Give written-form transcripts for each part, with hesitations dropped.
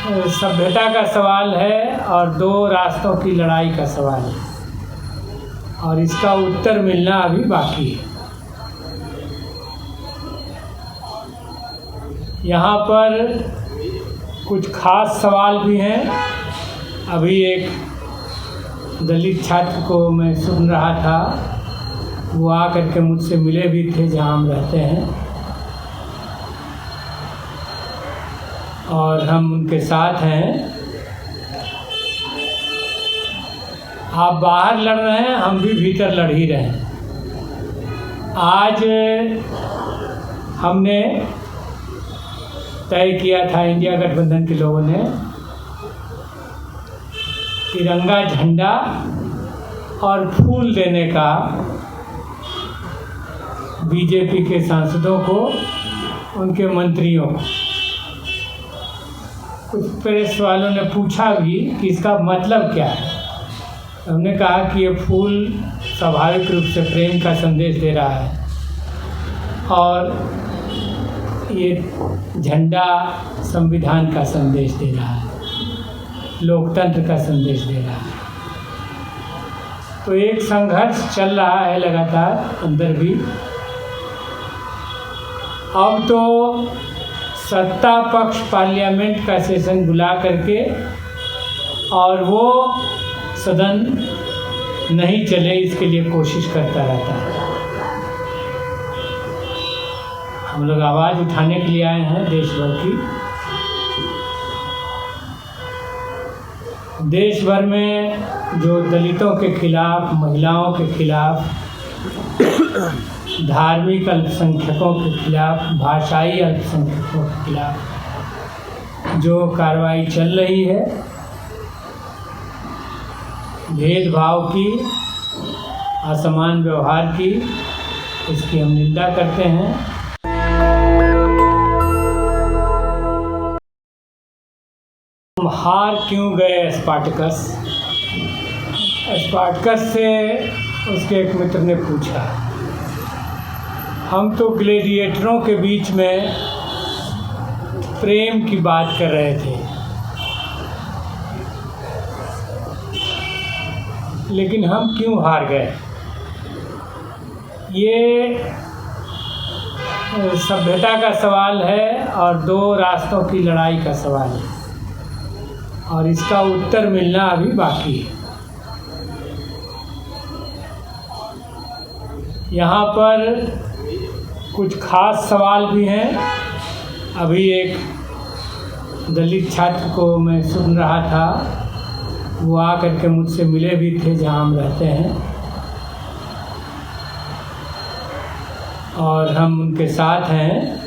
सभ्यता का सवाल है और दो रास्तों की लड़ाई का सवाल है और इसका उत्तर मिलना अभी बाकी है। यहाँ पर कुछ खास सवाल भी हैं। अभी एक दलित छात्र को मैं सुन रहा था, वो आकर के मुझसे मिले भी थे जहाँ हम रहते हैं और हम उनके साथ हैं। आप बाहर लड़ रहे हैं, हम भी भीतर लड़ ही रहे हैं। आज हमने तय किया था, इंडिया गठबंधन के लोगों ने, तिरंगा झंडा और फूल देने का बीजेपी के सांसदों को, उनके मंत्रियों को। कुछ प्रेस वालों ने पूछा भी कि इसका मतलब क्या है। हमने कहा कि ये फूल स्वाभाविक रूप से प्रेम का संदेश दे रहा है और ये झंडा संविधान का संदेश दे रहा है, लोकतंत्र का संदेश दे रहा है। तो एक संघर्ष चल रहा है लगातार अंदर भी। अब तो सत्ता पक्ष पार्लियामेंट का सेशन बुला करके और वो सदन नहीं चले इसके लिए कोशिश करता रहता है। हम लोग आवाज़ उठाने के लिए आए हैं देश भर की। देश भर में जो दलितों के खिलाफ, महिलाओं के खिलाफ, धार्मिक अल्पसंख्यकों के खिलाफ, भाषाई अल्पसंख्यकों के खिलाफ जो कार्रवाई चल रही है, भेदभाव की, असमान व्यवहार की, इसकी हम निंदा करते हैं। हम हार क्यों गए स्पार्टकस? स्पार्टकस से उसके एक मित्र ने पूछा। हम तो ग्लेडिएटरों के बीच में प्रेम की बात कर रहे थे, लेकिन हम क्यों हार गए? ये सभ्यता का सवाल है और दो रास्तों की लड़ाई का सवाल है और इसका उत्तर मिलना अभी बाकी है। यहाँ पर कुछ खास सवाल भी हैं। अभी एक दलित छात्र को मैं सुन रहा था, वो आकर के मुझसे मिले भी थे जहाँ हम रहते हैं और हम उनके साथ हैं।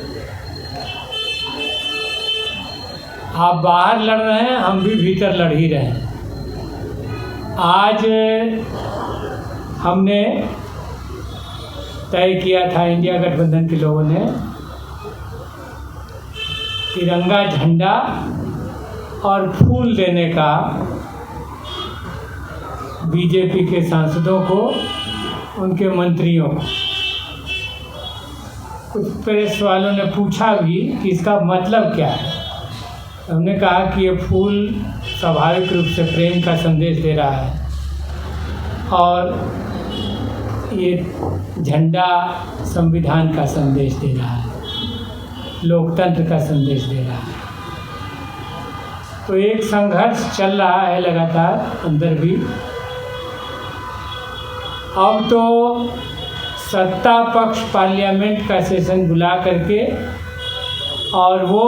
आप बाहर लड़ रहे हैं, हम भी भीतर लड़ ही रहे हैं। आज हमने तय किया था, इंडिया गठबंधन के लोगों ने, तिरंगा झंडा और फूल देने का बीजेपी के सांसदों को, उनके मंत्रियों को। कुछ प्रेस वालों ने पूछा भी कि इसका मतलब क्या है। हमने कहा कि ये फूल स्वाभाविक रूप से प्रेम का संदेश दे रहा है और ये झंडा संविधान का संदेश दे रहा है, लोकतंत्र का संदेश दे रहा है। तो एक संघर्ष चल रहा है लगातार अंदर भी। अब तो सत्ता पक्ष पार्लियामेंट का सेशन बुला करके और वो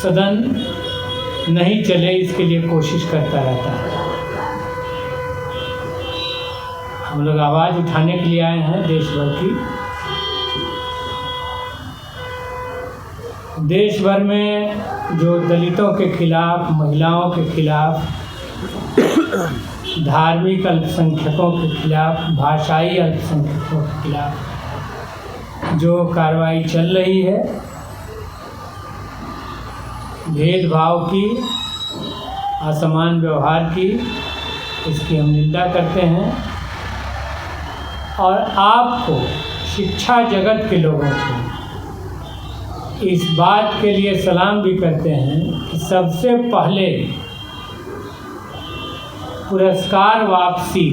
सदन नहीं चले इसके लिए कोशिश करता रहता है। हम लोग आवाज़ उठाने के लिए आए हैं देश भर की। देश भर में जो दलितों के खिलाफ, महिलाओं के खिलाफ, धार्मिक अल्पसंख्यकों के खिलाफ, भाषाई अल्पसंख्यकों के खिलाफ जो कार्रवाई चल रही है, भेदभाव की, असमान व्यवहार की, इसकी हम निंदा करते हैं और आपको, शिक्षा जगत के लोगों को इस बात के लिए सलाम भी करते हैं कि सबसे पहले पुरस्कार वापसी,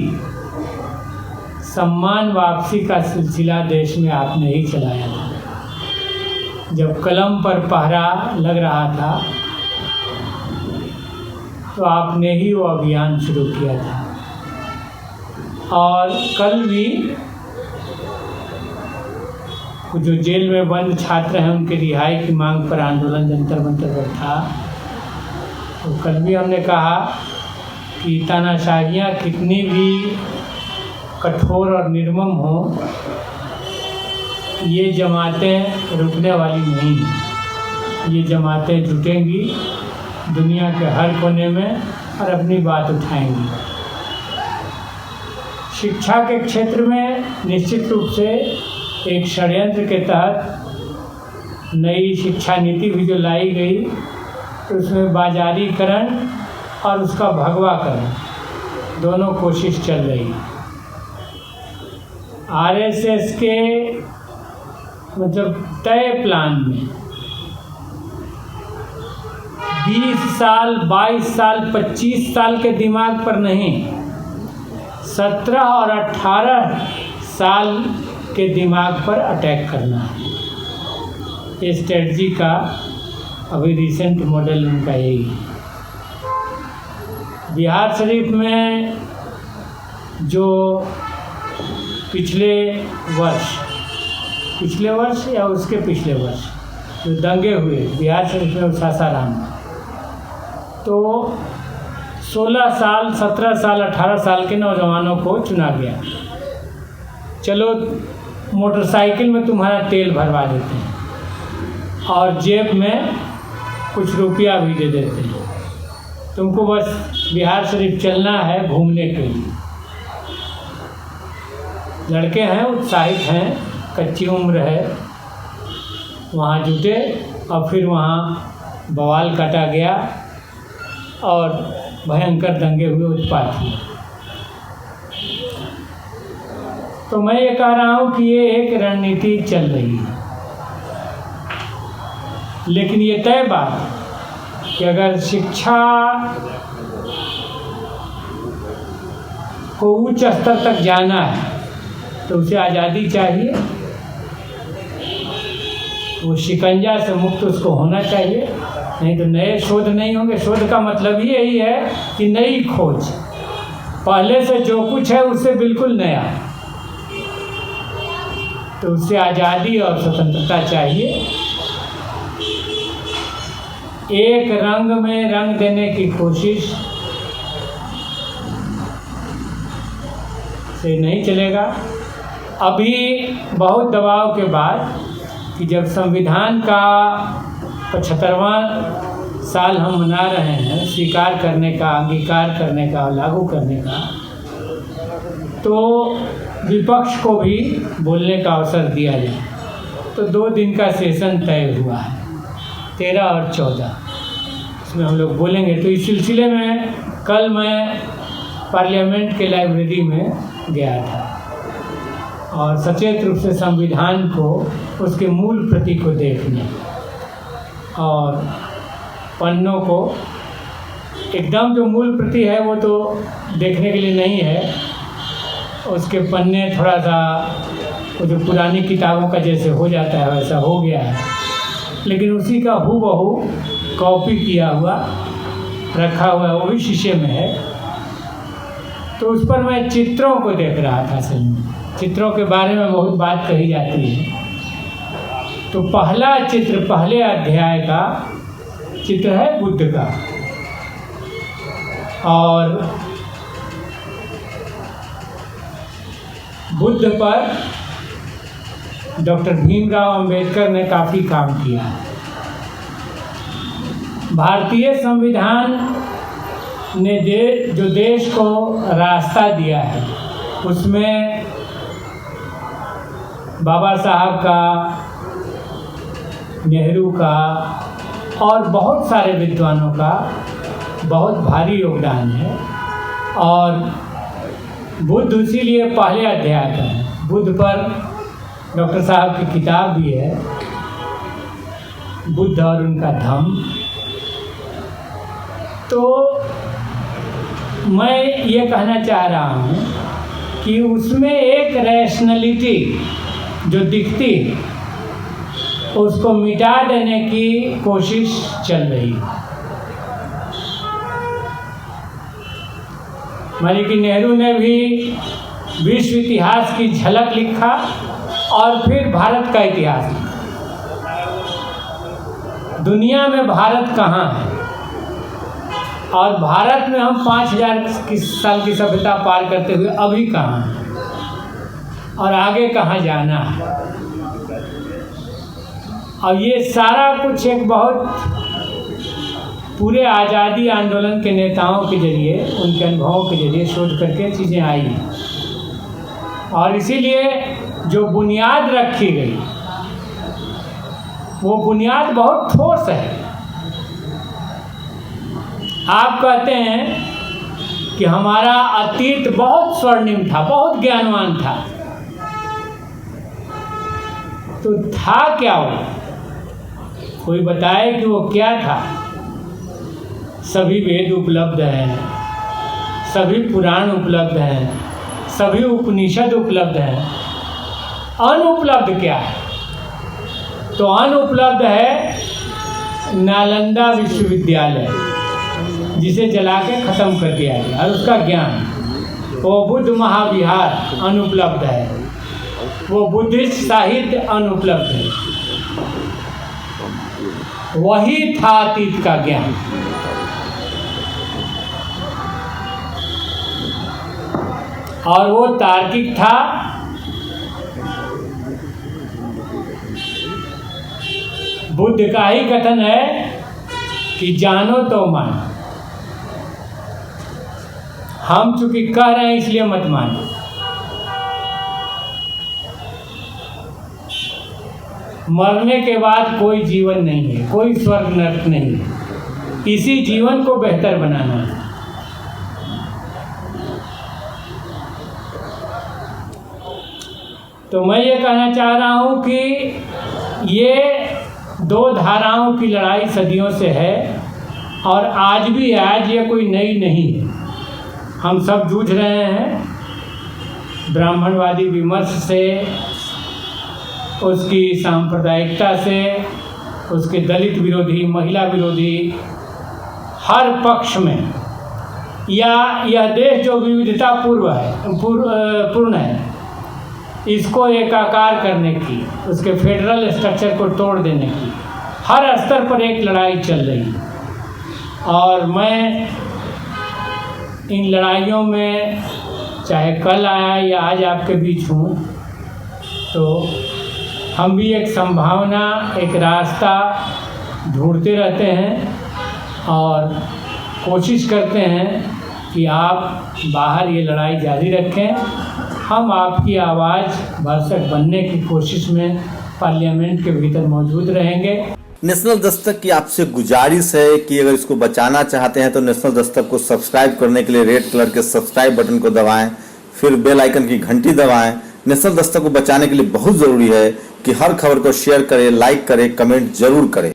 सम्मान वापसी का सिलसिला देश में आपने ही चलाया था। जब कलम पर पहरा लग रहा था तो आपने ही वो अभियान शुरू किया था। और कल भी जो जेल में बंद छात्र हैं उनके रिहाई की मांग पर आंदोलन जंतर मंतर पर था, तो कल भी हमने कहा कि तानाशाहियाँ कितनी भी कठोर और निर्मम हो, ये जमातें रुकने वाली नहीं हैं। ये जमातें जुटेंगी दुनिया के हर कोने में और अपनी बात उठाएंगी। शिक्षा के क्षेत्र में निश्चित रूप से एक षड्यंत्र के तहत नई शिक्षा नीति भी जो लाई गई, तो उसमें बाजारीकरण और उसका भगवाकरण दोनों कोशिश चल रही है। आरएसएस के मतलब तय प्लान में 20 साल, 22 साल, 25 साल के दिमाग पर नहीं, 17 और 18 साल के दिमाग पर अटैक करना है। ये स्ट्रेटजी का अभी रिसेंट मॉडल उनका यही है। बिहार शरीफ में जो पिछले वर्ष या उसके पिछले वर्ष जो दंगे हुए बिहार शरीफ में सासाराम, तो 16 साल, 17 साल, 18 साल के नौजवानों को चुना गया। चलो मोटरसाइकिल में तुम्हारा तेल भरवा देते हैं और जेब में कुछ रुपया भी दे देते हैं, तुमको बस बिहार शरीफ चलना है घूमने के लिए। लड़के हैं, उत्साहित हैं, कच्ची उम्र है, वहाँ जुटे और फिर वहाँ बवाल काटा गया और भयंकर दंगे हुए, उत्पात हुए। तो मैं ये कह रहा हूँ कि ये एक रणनीति चल रही है, लेकिन ये तय बात कि अगर शिक्षा को उच्च स्तर तक जाना है तो उसे आज़ादी चाहिए, वो शिकंजा से मुक्त उसको होना चाहिए, नहीं तो नए शोध नहीं होंगे। शोध का मतलब ही यही है कि नई खोज, पहले से जो कुछ है उससे बिल्कुल नया, तो उससे आज़ादी और स्वतंत्रता चाहिए। एक रंग में रंग देने की कोशिश से नहीं चलेगा। अभी बहुत दबाव के बाद कि जब संविधान का 75वां साल हम मना रहे हैं, स्वीकार करने का, अंगीकार करने का, लागू करने का, तो विपक्ष को भी बोलने का अवसर दिया जाए। तो 2 दिन का सेशन तय हुआ है, 13 और 14, इसमें हम लोग बोलेंगे। तो इस सिलसिले में कल मैं पार्लियामेंट के लाइब्रेरी में गया था और सचेत रूप से संविधान को, उसके मूल प्रति को देखने और पन्नों को, एकदम जो मूल प्रति है वो तो देखने के लिए नहीं है, उसके पन्ने थोड़ा सा वो जो पुरानी किताबों का जैसे हो जाता है वैसा हो गया है, लेकिन उसी का हूबहू कॉपी किया हुआ रखा हुआ है, वो भी शीशे में है। तो उस पर मैं चित्रों को देख रहा था। असल में चित्रों के बारे में बहुत बात कही जाती है। तो पहला चित्र, पहले अध्याय का चित्र है बुद्ध का, और बुद्ध पर डॉक्टर भीमराव अंबेडकर ने काफ़ी काम किया। भारतीय संविधान ने जो देश को रास्ता दिया है, उसमें बाबा साहब का, नेहरू का और बहुत सारे विद्वानों का बहुत भारी योगदान है। और बुद्ध इसीलिए पहले अध्याय का है। बुद्ध पर डॉक्टर साहब की किताब भी है, बुद्ध और उनका धम्म। तो मैं ये कहना चाह रहा हूँ कि उसमें एक रैशनैलिटी जो दिखती है उसको मिटा देने की कोशिश चल रही है। मालिक नेहरू ने भी विश्व इतिहास की झलक लिखा और फिर भारत का इतिहास लिखा। दुनिया में भारत कहाँ है और भारत में हम 5000 साल की सभ्यता पार करते हुए अभी कहाँ हैं और आगे कहाँ जाना है। और ये सारा कुछ एक बहुत पूरे आज़ादी आंदोलन के नेताओं के जरिए, उनके अनुभवों के जरिए शोध करके चीज़ें आई हैं। और इसीलिए जो बुनियाद रखी गई वो बुनियाद बहुत ठोस है। आप कहते हैं कि हमारा अतीत बहुत स्वर्णिम था, बहुत ज्ञानवान था। तो था क्या वो? कोई बताए कि वो क्या था? सभी वेद उपलब्ध हैं, सभी पुराण उपलब्ध हैं, सभी उपनिषद उपलब्ध हैं। अनुपलब्ध क्या है? तो अनुपलब्ध है नालंदा विश्वविद्यालय, जिसे जला के ख़त्म कर दिया गया, और उसका ज्ञान। वो बुद्ध महाविहार अनुपलब्ध है, वो बुद्धिस्ट साहित्य अनुपलब्ध है। वही था अतीत का ज्ञान। और वो तार्किक था, बुद्ध का ही कथन है कि जानो तो मानो। हम चूंकि कह रहे हैं इसलिए मत मानो। मरने के बाद कोई जीवन नहीं है, कोई स्वर्ग नरक नहीं है। इसी जीवन को बेहतर बनाना है। तो मैं ये कहना चाह रहा हूँ कि ये दो धाराओं की लड़ाई सदियों से है और आज भी है। आज ये कोई नई नहीं है। हम सब जूझ रहे हैं ब्राह्मणवादी विमर्श से, उसकी सांप्रदायिकता से, उसके दलित विरोधी, महिला विरोधी, हर पक्ष में। या यह देश जो विविधता पूर्ण है, इसको एकाकार करने की, उसके फेडरल स्ट्रक्चर को तोड़ देने की हर स्तर पर एक लड़ाई चल रही है। और मैं इन लड़ाइयों में, चाहे कल आया या आज आपके बीच हूँ, तो हम भी एक संभावना, एक रास्ता ढूंढते रहते हैं और कोशिश करते हैं कि आप बाहर ये लड़ाई जारी रखें। हम आपकी आवाज़ भरसक बनने की कोशिश में पार्लियामेंट के भीतर मौजूद रहेंगे। नेशनल दस्तक की आपसे गुजारिश है कि अगर इसको बचाना चाहते हैं तो नेशनल दस्तक को सब्सक्राइब करने के लिए रेड कलर के सब्सक्राइब बटन को दबाएं, फिर बेल आइकन की घंटी दबाएं। नेशनल दस्तक को बचाने के लिए बहुत ज़रूरी है कि हर खबर को शेयर करें, लाइक करें, कमेंट जरूर करें।